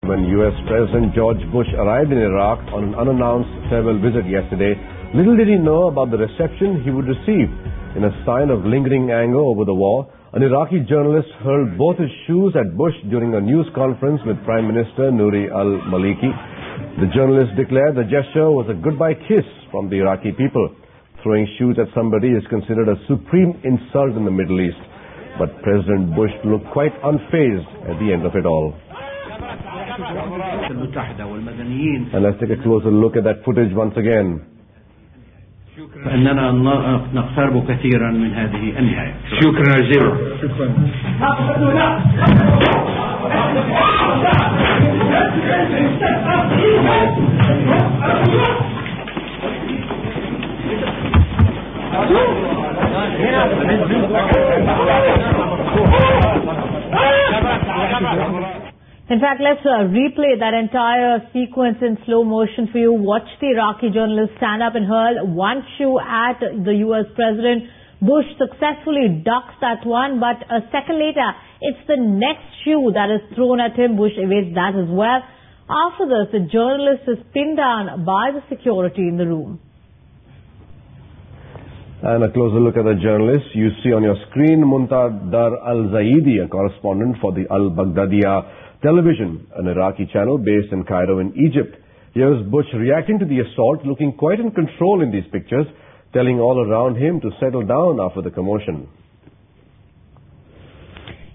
When U.S. President George Bush arrived in Iraq on an unannounced farewell visit yesterday, little did he know about the reception he would receive. In a sign of lingering anger over the war, an Iraqi journalist hurled both his shoes at Bush during a news conference with Prime Minister Nouri al-Maliki. The journalist declared the gesture was a goodbye kiss from the Iraqi people. Throwing shoes at somebody is considered a supreme insult in the Middle East. But President Bush looked quite unfazed at the end of it all. And let's take a closer look at that footage once again. أننا نقترب كثيرا من هذه النهاية. شكرا جزيلا. In fact, let's replay that entire sequence in slow motion for you. Watch the Iraqi journalist stand up and hurl one shoe at the U.S. President. Bush successfully ducks that one, but a second later, it's the next shoe that is thrown at him. Bush evades that as well. After this, the journalist is pinned down by the security in the room. And a closer look at the journalist. You see on your screen Muntadar al-Zaidi, a correspondent for the Al-Baghdadiya television, an Iraqi channel based in Cairo in Egypt. Here's Bush reacting to the assault, looking quite in control in these pictures, telling all around him to settle down after the commotion.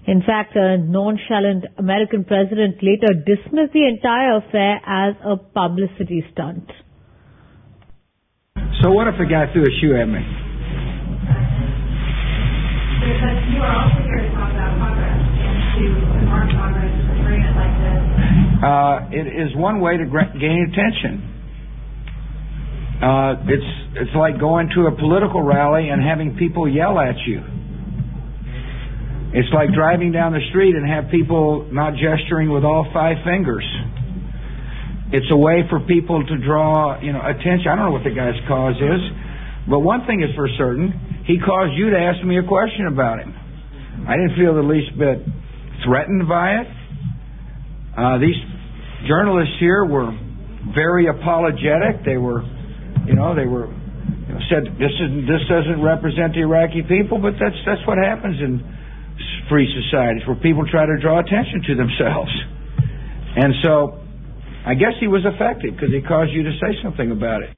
In fact, a nonchalant American president later dismissed the entire affair as a publicity stunt. So what if a guy threw a shoe at me? Because you are also here to talk about progress and to mark progress and bring it like this. It is one way to gain attention. It's like going to a political rally and having people yell at you. It's like driving down the street and have people not gesturing with all five fingers. It's a way for people to draw, attention. I don't know what the guy's cause is, but one thing is for certain: he caused you to ask me a question about him. I didn't feel the least bit threatened by it. These journalists here were very apologetic. They were said this doesn't represent the Iraqi people, but that's what happens in free societies where people try to draw attention to themselves. And so I guess he was affected because he caused you to say something about it.